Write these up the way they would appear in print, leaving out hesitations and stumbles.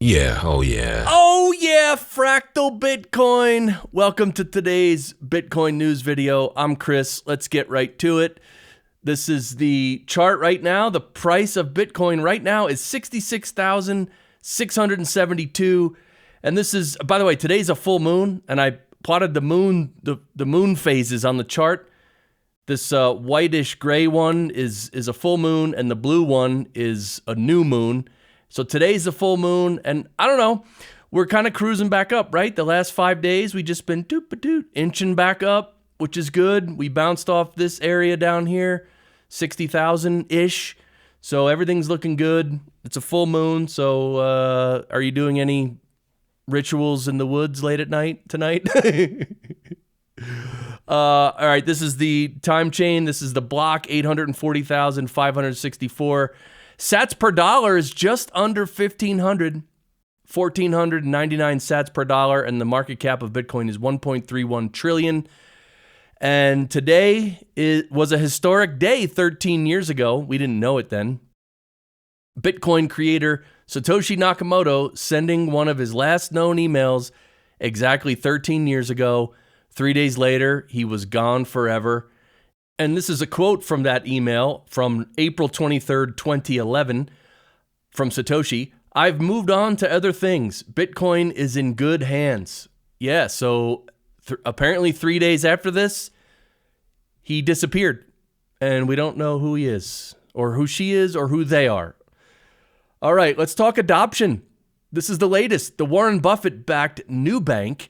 Yeah, oh yeah. Oh yeah, Fractal Bitcoin. Welcome to today's Bitcoin news video. I'm Chris. Let's get right to it. This is the chart right now. The price of Bitcoin right now is 66,672. And this is, by the way, today's a full moon, and I plotted the moon, the moon phases on the chart. This whitish gray one is a full moon, and the blue one is a new moon. So today's the full moon, and I don't know, we're kind of cruising back up, right? The last 5 days, we just been inching back up, which is good. We bounced off this area down here, 60,000-ish. So everything's looking good. It's a full moon, so are you doing any rituals in the woods late at night tonight? All right, this is the time chain. This is the block, 840,564. Sats per dollar is just under 1,500, 1,499 sats per dollar, and the market cap of Bitcoin is 1.31 trillion. And today was a historic day 13 years ago. We didn't know it then. Bitcoin creator Satoshi Nakamoto sending one of his last known emails exactly 13 years ago. 3 days later, he was gone forever. And this is a quote from that email from April 23rd, 2011, from Satoshi. "I've moved on to other things. Bitcoin is in good hands." Yeah, so apparently 3 days after this, he disappeared. And we don't know who he is, or who she is, or who they are. All right, let's talk adoption. This is the latest. The Warren Buffett-backed Nubank,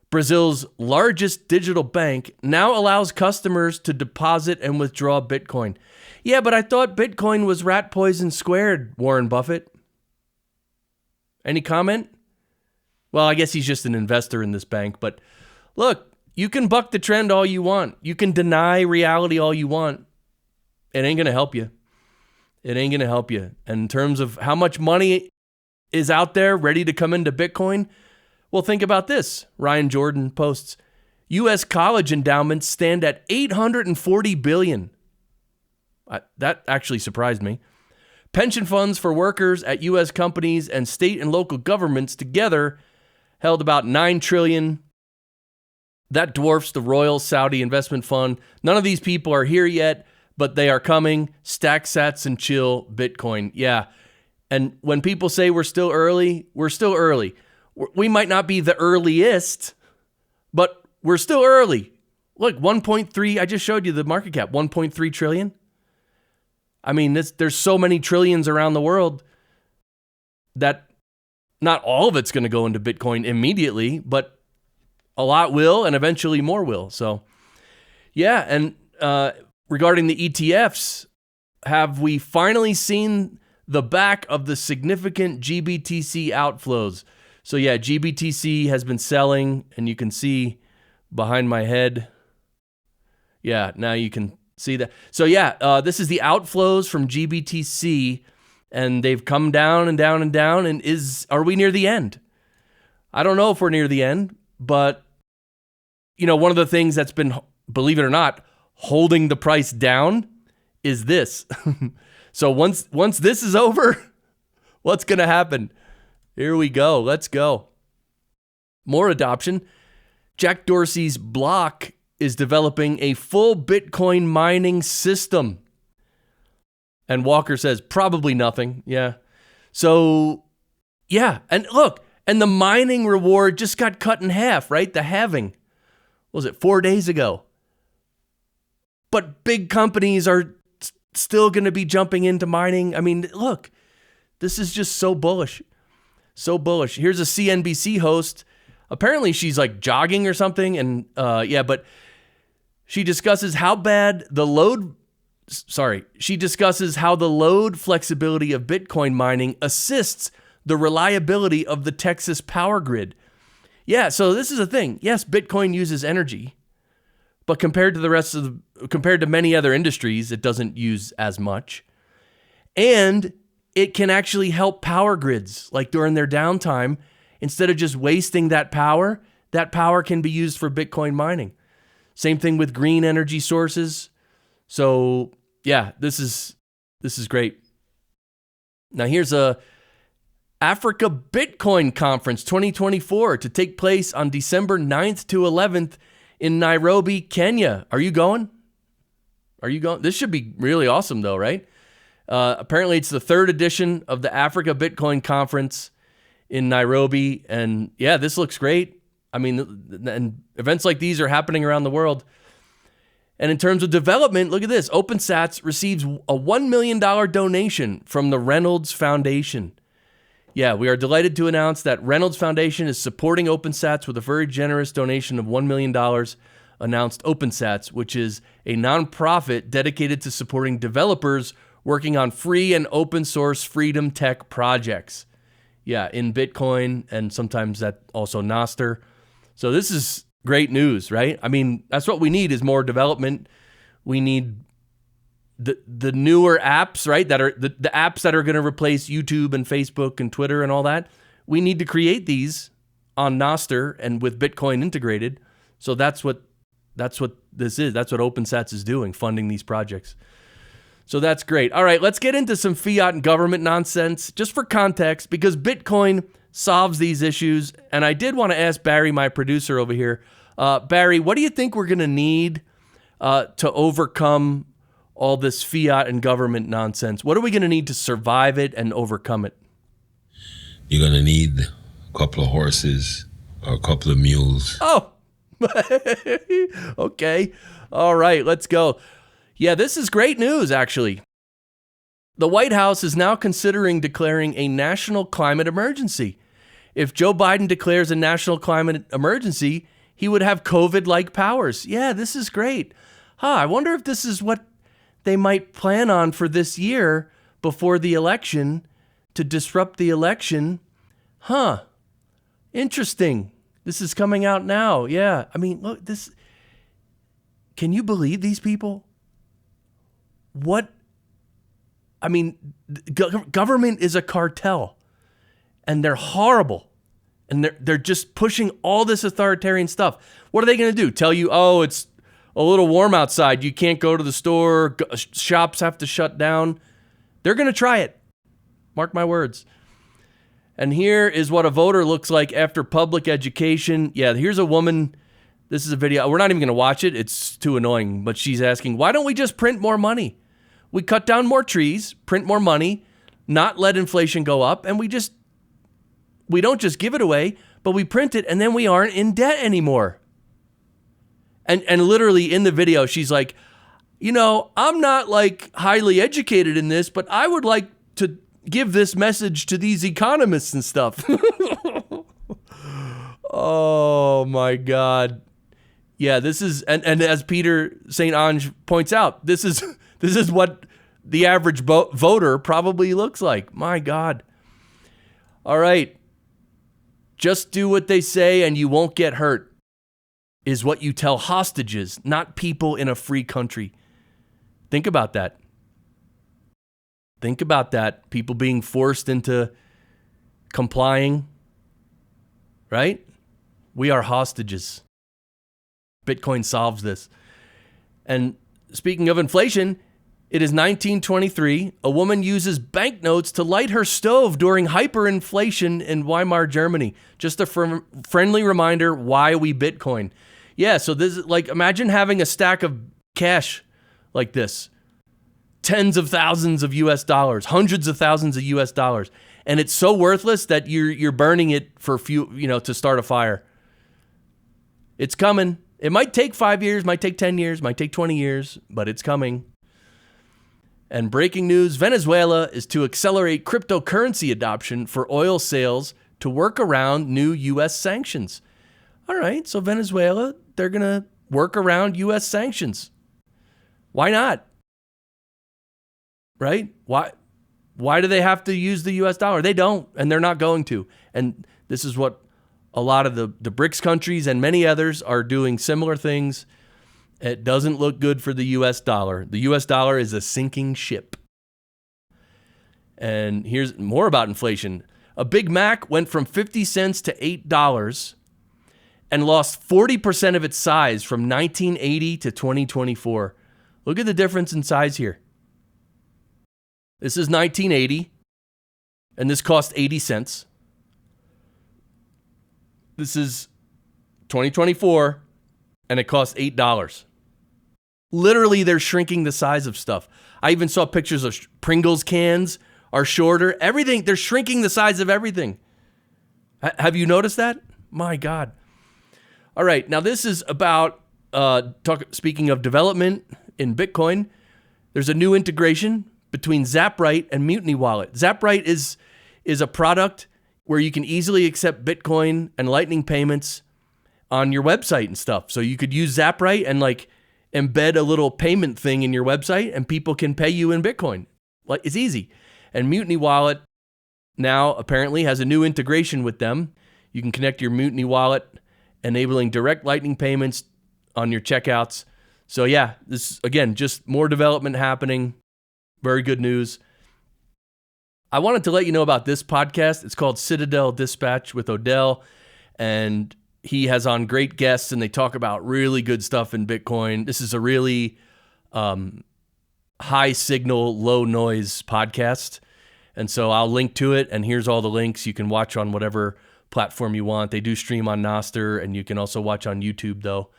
Brazil's largest digital bank, now allows customers to deposit and withdraw Bitcoin. Yeah, but I thought Bitcoin was rat poison squared, Warren Buffett. Any comment? Well, I guess he's just an investor in this bank, but look, you can buck the trend all you want. You can deny reality all you want. It ain't going to help you. It ain't going to help you. And in terms of how much money is out there ready to come into Bitcoin, well, think about this. Ryan Jordan posts, U.S. college endowments stand at $840 billion. That actually surprised me. Pension funds for workers at U.S. companies and state and local governments together held about $9 trillion. That dwarfs the Royal Saudi Investment Fund. None of these people are here yet, but they are coming. Stack sats and chill Bitcoin. Yeah. And when people say we're still early, we're still early. We might not be the earliest, but we're still early. Look, 1.3, I just showed you the market cap, 1.3 trillion. I mean, there's so many trillions around the world that not all of it's going to go into Bitcoin immediately, but a lot will, and eventually more will. So, yeah, and regarding the ETFs, have we finally seen the back of the significant GBTC outflows? So yeah, GBTC has been selling, and you can see behind my head. Yeah, now you can see that. So yeah, this is the outflows from GBTC, and they've come down and down and down. And are we near the end? I don't know if we're near the end, but you know, one of the things that's been, believe it or not, holding the price down is this. So once this is over, what's going to happen? Here we go. Let's go. More adoption. Jack Dorsey's Block is developing a full Bitcoin mining system. And Walker says, probably nothing. Yeah. So, yeah. And look, and the mining reward just got cut in half, right? The halving. What was it, 4 days ago? But big companies are still going to be jumping into mining. I mean, look, this is just so bullish. So bullish. Here's a CNBC host. Apparently she's like jogging or something. And but she discusses how the load flexibility of Bitcoin mining assists the reliability of the Texas power grid. Yeah, so this is a thing. Yes, Bitcoin uses energy, but compared to many other industries, it doesn't use as much. And it can actually help power grids, like during their downtime. Instead of just wasting that power can be used for Bitcoin mining. Same thing with green energy sources. So yeah, this is great. Now here's a Africa Bitcoin Conference 2024 to take place on December 9th to 11th in Nairobi, Kenya. Are you going? This should be really awesome though, right? Apparently it's the third edition of the Africa Bitcoin Conference in Nairobi. And yeah, this looks great. I mean, and events like these are happening around the world. And in terms of development, look at this. OpenSats receives a $1 million donation from the Reynolds Foundation. Yeah, we are delighted to announce that Reynolds Foundation is supporting OpenSats with a very generous donation of $1 million, announced OpenSats, which is a nonprofit dedicated to supporting developers working on free and open source freedom tech projects. Yeah, in Bitcoin and sometimes that also NOSTR. So this is great news, right? I mean, that's what we need is more development. We need the newer apps, right? That are the apps that are going to replace YouTube and Facebook and Twitter and all that. We need to create these on Nostr and with Bitcoin integrated. So that's what this is. That's what OpenSats is doing, funding these projects. So that's great. All right, let's get into some fiat and government nonsense just for context, because Bitcoin solves these issues. And I did want to ask Barry, my producer over here, Barry, what do you think we're going to need to overcome all this fiat and government nonsense? What are we going to need to survive it and overcome it? You're going to need a couple of horses or a couple of mules. Oh, okay. All right, let's go. Yeah, this is great news, actually. The White House is now considering declaring a national climate emergency. If Joe Biden declares a national climate emergency, he would have COVID-like powers. Yeah, this is great. I wonder if this is what they might plan on for this year before the election to disrupt the election. Interesting. This is coming out now. Yeah. I mean, look, this. Can you believe these people? What? I mean, government is a cartel, and they're horrible, and they're just pushing all this authoritarian stuff. What are they going to do? Tell you, oh, it's a little warm outside, you can't go to the store, shops have to shut down. They're going to try it. Mark my words. And here is what a voter looks like after public education. Yeah, here's a woman. This is a video. We're not even going to watch it. It's too annoying. But she's asking, why don't we just print more money? We cut down more trees, print more money, not let inflation go up, and we don't just give it away, but we print it, and then we aren't in debt anymore. And literally in the video, she's like, I'm not like highly educated in this, but I would like to give this message to these economists and stuff. Oh my God. Yeah, this is, and as Peter St. Ange points out, this is what the average voter probably looks like. My God. All right. Just do what they say and you won't get hurt is what you tell hostages, not people in a free country. Think about that. Think about that. People being forced into complying, right? We are hostages. Bitcoin solves this. And speaking of inflation, it is 1923. A woman uses banknotes to light her stove during hyperinflation in Weimar, Germany. Just a friendly reminder why we Bitcoin. Yeah, so this is like, imagine having a stack of cash like this. Tens of thousands of US dollars, hundreds of thousands of US dollars. And it's so worthless that you're burning it for to start a fire. It's coming. It might take 5 years, might take 10 years, might take 20 years, but it's coming. And breaking news, Venezuela is to accelerate cryptocurrency adoption for oil sales to work around new U.S. sanctions. All right, so Venezuela, they're going to work around U.S. sanctions. Why not? Right? Why do they have to use the U.S. dollar? They don't, and they're not going to. And this is what a lot of the BRICS countries and many others are doing similar things. It doesn't look good for the U.S. dollar. The U.S. dollar is a sinking ship. And here's more about inflation. A Big Mac went from 50 cents to $8 and lost 40% of its size from 1980 to 2024. Look at the difference in size here. This is 1980. and this cost 80 cents. This is 2024, and it costs $8. Literally, they're shrinking the size of stuff. I even saw pictures of Pringles cans are shorter. Everything, they're shrinking the size of everything. Have you noticed that? My God. All right, now this is about, speaking of development in Bitcoin, there's a new integration between Zapright and Mutiny Wallet. Zapright is a product where you can easily accept Bitcoin and Lightning payments on your website and stuff. So you could use Zapright and like embed a little payment thing in your website and people can pay you in Bitcoin. Like, it's easy. And Mutiny Wallet now apparently has a new integration with them. You can connect your Mutiny Wallet, enabling direct Lightning payments on your checkouts. So yeah, this, again, just more development happening. Very good news. I wanted to let you know about this podcast. It's called Citadel Dispatch with Odell, and he has on great guests, and they talk about really good stuff in Bitcoin. This is a really high signal, low noise podcast. And so I'll link to it, and here's all the links. You can watch on whatever platform you want. They do stream on NOSTR, and you can also watch on YouTube, though.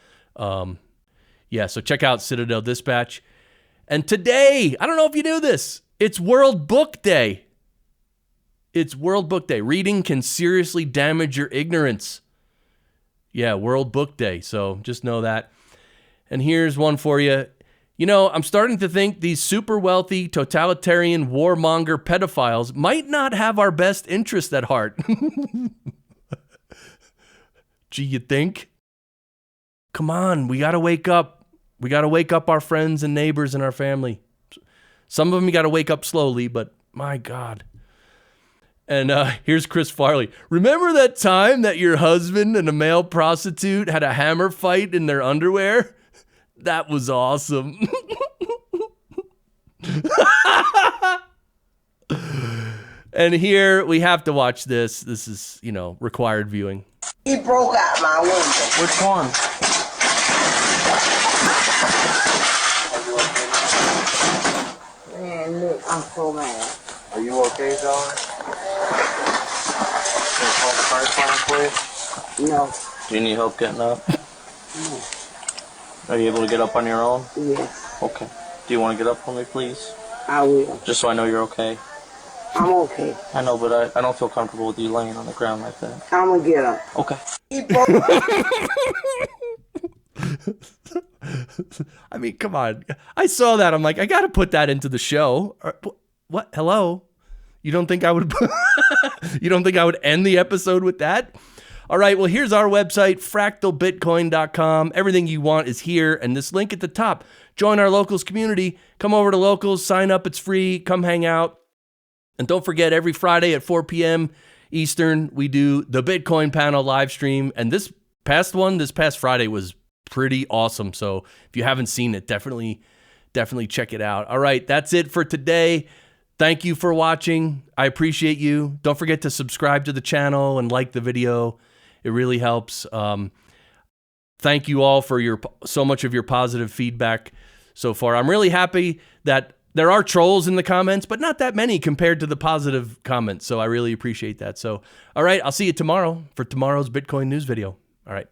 Yeah, so check out Citadel Dispatch. And today, I don't know if you knew this, it's World Book Day. It's World Book Day. Reading can seriously damage your ignorance. Yeah, World Book Day. So just know that. And here's one for you. You know, I'm starting to think these super wealthy, totalitarian, warmonger pedophiles might not have our best interest at heart. Gee, you think? Come on, we got to wake up. We got to wake up our friends and neighbors and our family. Some of them you got to wake up slowly, but my God. And here's Chris Farley. Remember that time that your husband and a male prostitute had a hammer fight in their underwear? That was awesome. And here we have to watch this. This is, you know, required viewing. He broke out my window. Which one? Man, look, I'm so mad. Are you okay, John? Can I call the fire department for you? No. Do you need help getting up? No. Are you able to get up on your own? Yes, Okay. Do you want to get up for me, please? I will. Just so I know you're okay. I'm okay. I know, but I don't feel comfortable with you laying on the ground like that. I'm gonna get up. Okay. He broke. I mean, come on. I saw that. I'm like, I got to put that into the show. What? Hello? You don't think I would You don't think I would end the episode with that? All right, well, here's our website, fractalbitcoin.com. Everything you want is here, and this link at the top. Join our Locals community. Come over to Locals, sign up, it's free. Come hang out. And don't forget, every Friday at 4 p.m. Eastern, we do the Bitcoin panel live stream. And this past Friday was pretty awesome. So if you haven't seen it, definitely check it out. All right, that's it for today. Thank you for watching. I appreciate you. Don't forget to subscribe to the channel and like the video. It really helps. Thank you all for so much of your positive feedback so far. I'm really happy that there are trolls in the comments, but not that many compared to the positive comments. So I really appreciate that. So, all right, I'll see you tomorrow for tomorrow's Bitcoin news video. All right.